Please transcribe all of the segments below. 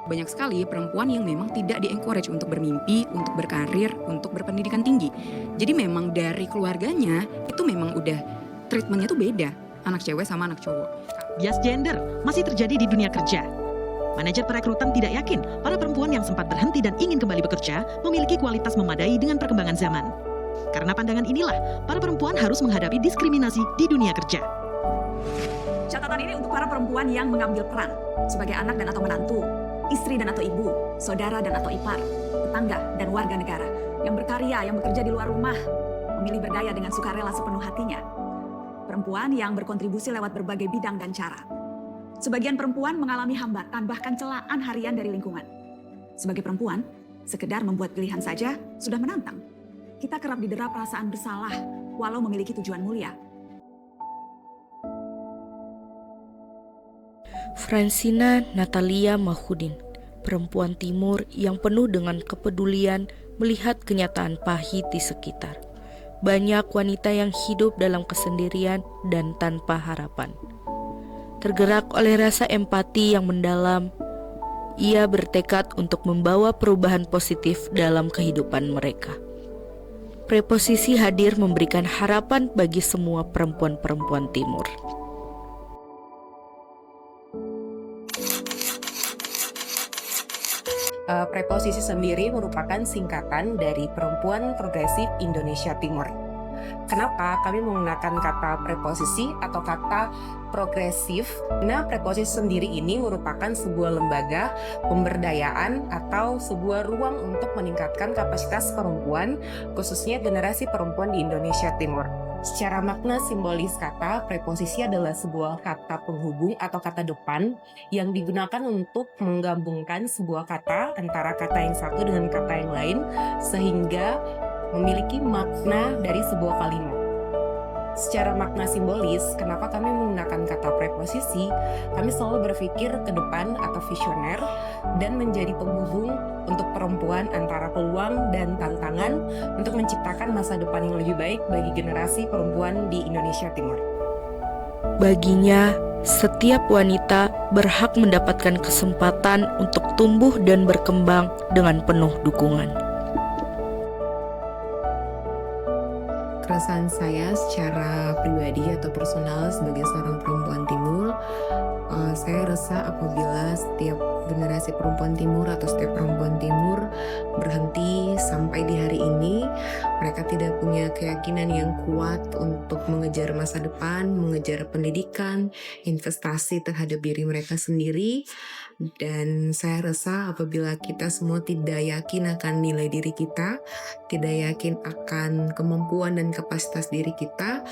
Banyak sekali perempuan yang memang tidak di-encourage untuk bermimpi, untuk berkarir, untuk berpendidikan tinggi. Jadi memang dari keluarganya itu memang udah treatmentnya tuh beda, anak cewek sama anak cowok. Bias gender masih terjadi di dunia kerja. Manajer perekrutan tidak yakin para perempuan yang sempat berhenti dan ingin kembali bekerja memiliki kualitas memadai dengan perkembangan zaman. Karena pandangan inilah, para perempuan harus menghadapi diskriminasi di dunia kerja. Catatan ini untuk para perempuan yang mengambil peran sebagai anak dan atau menantu, istri dan atau ibu, saudara dan atau ipar, tetangga dan warga negara, yang berkarya, yang bekerja di luar rumah, memilih berdaya dengan sukarela sepenuh hatinya. Perempuan yang berkontribusi lewat berbagai bidang dan cara. Sebagian perempuan mengalami hambatan bahkan celaan harian dari lingkungan. Sebagai perempuan, sekedar membuat pilihan saja sudah menantang. Kita kerap didera perasaan bersalah walau memiliki tujuan mulia. Francina Natalia Mahudin, perempuan timur yang penuh dengan kepedulian melihat kenyataan pahit di sekitar. Banyak wanita yang hidup dalam kesendirian dan tanpa harapan. Tergerak oleh rasa empati yang mendalam, ia bertekad untuk membawa perubahan positif dalam kehidupan mereka. Preposisi hadir memberikan harapan bagi semua perempuan-perempuan timur. Preposisi sendiri merupakan singkatan dari Perempuan Progresif Indonesia Timur. Kenapa kami menggunakan kata preposisi atau kata progresif? Nah, preposisi sendiri ini merupakan sebuah lembaga pemberdayaan atau sebuah ruang untuk meningkatkan kapasitas perempuan, khususnya generasi perempuan di Indonesia Timur. Secara makna simbolis kata, preposisi adalah sebuah kata penghubung atau kata depan yang digunakan untuk menggabungkan sebuah kata antara kata yang satu dengan kata yang lain sehingga memiliki makna dari sebuah kalimat. Secara makna simbolis, kenapa kami menggunakan kata preposisi? Kami selalu berpikir ke depan atau visioner dan menjadi penghubung untuk perempuan antara peluang dan tantangan untuk menciptakan masa depan yang lebih baik bagi generasi perempuan di Indonesia Timur. Baginya, setiap wanita berhak mendapatkan kesempatan untuk tumbuh dan berkembang dengan penuh dukungan. Keresahan saya secara pribadi atau personal sebagai seorang perempuan timur, saya resah apabila setiap generasi perempuan timur atau setiap perempuan timur berhenti sampai di hari ini. Mereka tidak punya keyakinan yang kuat untuk mengejar masa depan, mengejar pendidikan, investasi terhadap diri mereka sendiri. Dan saya rasa apabila kita semua tidak yakin akan nilai diri kita, tidak yakin akan kemampuan dan kapasitas diri kita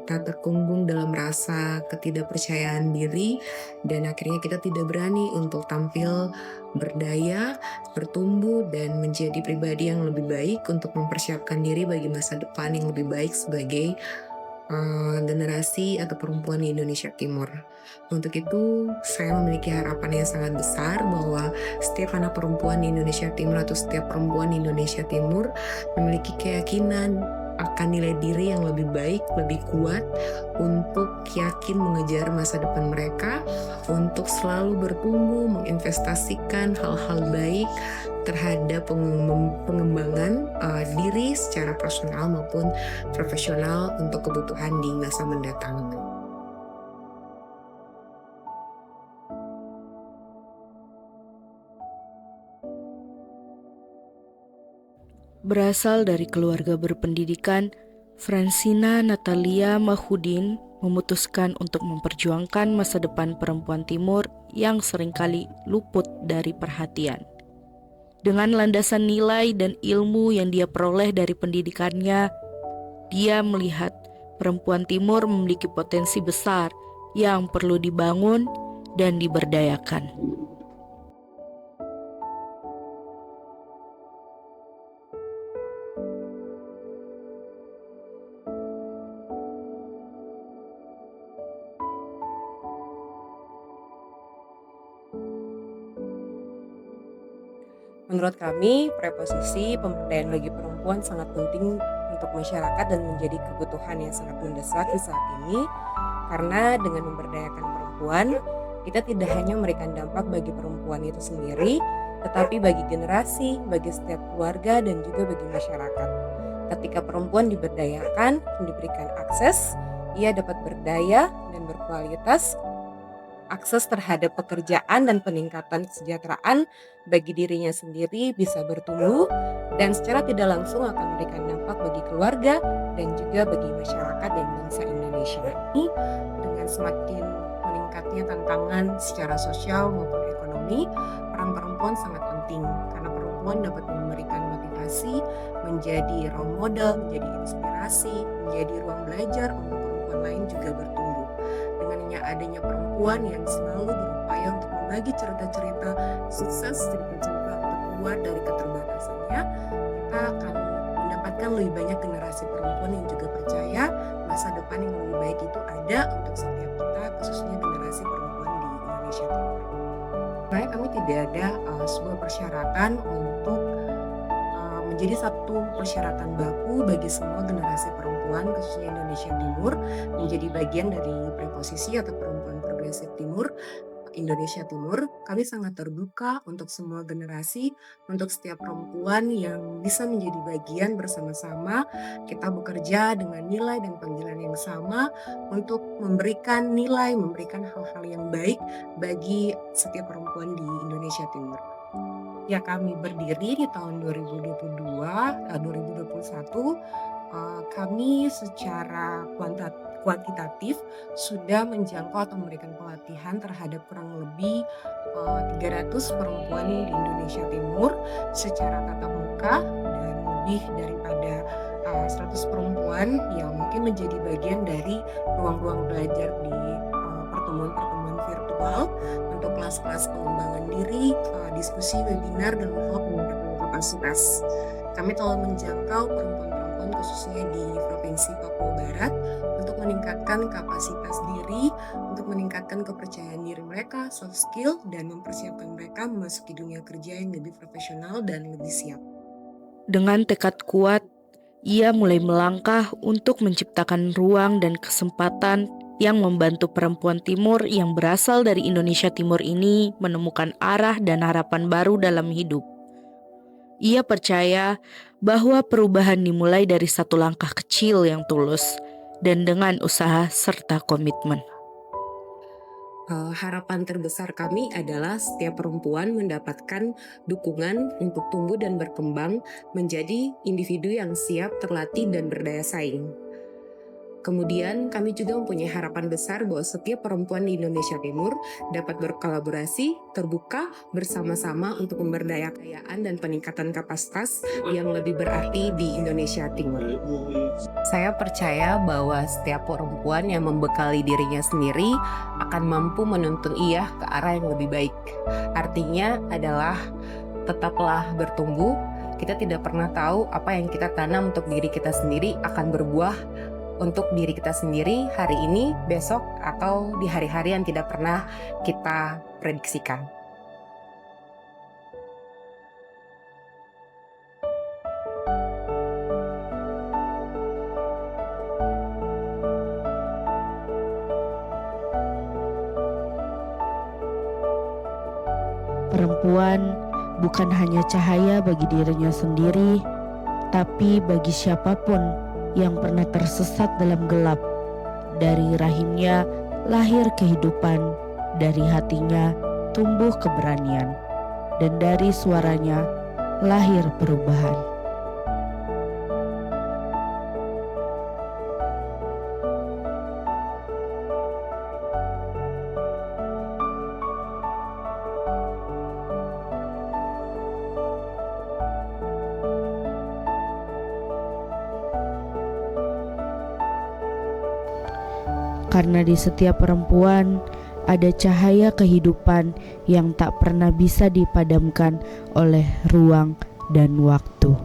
terkungkung dalam rasa ketidakpercayaan diri, dan akhirnya kita tidak berani untuk tampil berdaya, bertumbuh, dan menjadi pribadi yang lebih baik untuk mempersiapkan diri bagi masa depan yang lebih baik sebagai generasi atau perempuan di Indonesia Timur. Untuk itu, saya memiliki harapan yang sangat besar bahwa setiap anak perempuan di Indonesia Timur atau setiap perempuan di Indonesia Timur memiliki keyakinan akan nilai diri yang lebih baik, lebih kuat untuk yakin mengejar masa depan mereka, untuk selalu bertumbuh, menginvestasikan hal-hal baik terhadap pengembangan diri secara personal maupun profesional untuk kebutuhan di masa mendatang. Berasal dari keluarga berpendidikan, Francina Natalia Mahudin memutuskan untuk memperjuangkan masa depan perempuan timur yang seringkali luput dari perhatian. Dengan landasan nilai dan ilmu yang dia peroleh dari pendidikannya, dia melihat perempuan timur memiliki potensi besar yang perlu dibangun dan diberdayakan. Menurut kami, preposisi pemberdayaan bagi perempuan sangat penting untuk masyarakat dan menjadi kebutuhan yang sangat mendesak di saat ini, karena dengan memberdayakan perempuan, kita tidak hanya memberikan dampak bagi perempuan itu sendiri, tetapi bagi generasi, bagi setiap keluarga, dan juga bagi masyarakat. Ketika perempuan diberdayakan, diberikan akses, ia dapat berdaya dan berkualitas, akses terhadap pekerjaan dan peningkatan kesejahteraan bagi dirinya sendiri bisa bertumbuh, dan secara tidak langsung akan memberikan dampak bagi keluarga dan juga bagi masyarakat dan bangsa Indonesia. Ini dengan semakin meningkatnya tantangan secara sosial maupun ekonomi, peran perempuan sangat penting karena perempuan dapat memberikan motivasi, menjadi role model, menjadi inspirasi, menjadi ruang belajar untuk perempuan lain juga bertumbuh. Dengan adanya perempuan yang selalu berupaya untuk membagi cerita-cerita sukses, cerita-cerita untuk keluar dari keterbatasannya, kita akan mendapatkan lebih banyak generasi perempuan yang juga percaya masa depan yang lebih baik itu ada untuk setiap kita, khususnya generasi perempuan di Indonesia Timur. Sebenarnya kami tidak ada sebuah persyaratan untuk menjadi satu persyaratan baku bagi semua generasi perempuan khususnya Indonesia Timur menjadi bagian dari preposisi atau perempuan progresif Timur Indonesia Timur. Kami sangat terbuka untuk semua generasi, untuk setiap perempuan yang bisa menjadi bagian bersama-sama. Kita bekerja dengan nilai dan panggilan yang sama untuk memberikan nilai, memberikan hal-hal yang baik bagi setiap perempuan di Indonesia Timur. Ya, kami berdiri di tahun 2021, kami secara kuantitatif sudah menjangkau atau memberikan pelatihan terhadap kurang lebih 300 perempuan di Indonesia Timur secara tatap muka, dan lebih daripada 100 perempuan yang mungkin menjadi bagian dari ruang-ruang belajar di pertemuan-pertemuan virtual untuk kelas-kelas pengembangan diri, diskusi, webinar, dan workshop meningkatkan kapasitas. Kami telah menjangkau perempuan-perempuan khususnya di Provinsi Papua Barat untuk meningkatkan kapasitas diri, untuk meningkatkan kepercayaan diri mereka, soft skill, dan mempersiapkan mereka memasuki dunia kerja yang lebih profesional dan lebih siap. Dengan tekad kuat, ia mulai melangkah untuk menciptakan ruang dan kesempatan yang membantu perempuan Timur yang berasal dari Indonesia Timur ini menemukan arah dan harapan baru dalam hidup. Ia percaya bahwa perubahan dimulai dari satu langkah kecil yang tulus dan dengan usaha serta komitmen. Harapan terbesar kami adalah setiap perempuan mendapatkan dukungan untuk tumbuh dan berkembang menjadi individu yang siap, terlatih, dan berdaya saing. Kemudian kami juga mempunyai harapan besar bahwa setiap perempuan di Indonesia Timur dapat berkolaborasi, terbuka bersama-sama untuk pemberdayaan dan peningkatan kapasitas yang lebih berarti di Indonesia Timur. Saya percaya bahwa setiap perempuan yang membekali dirinya sendiri akan mampu menuntun ia ke arah yang lebih baik. Artinya adalah tetaplah bertumbuh. Kita tidak pernah tahu apa yang kita tanam untuk diri kita sendiri akan berbuah untuk diri kita sendiri hari ini, besok, atau di hari-hari yang tidak pernah kita prediksikan. Perempuan bukan hanya cahaya bagi dirinya sendiri, tapi bagi siapapun yang pernah tersesat dalam gelap. Dari rahimnya lahir kehidupan, dari hatinya tumbuh keberanian, dan dari suaranya lahir perubahan. Karena di setiap perempuan ada cahaya kehidupan yang tak pernah bisa dipadamkan oleh ruang dan waktu.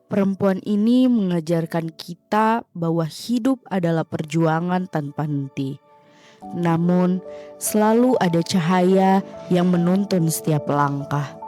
Perempuan ini mengajarkan kita bahwa hidup adalah perjuangan tanpa henti. Namun, selalu ada cahaya yang menuntun setiap langkah.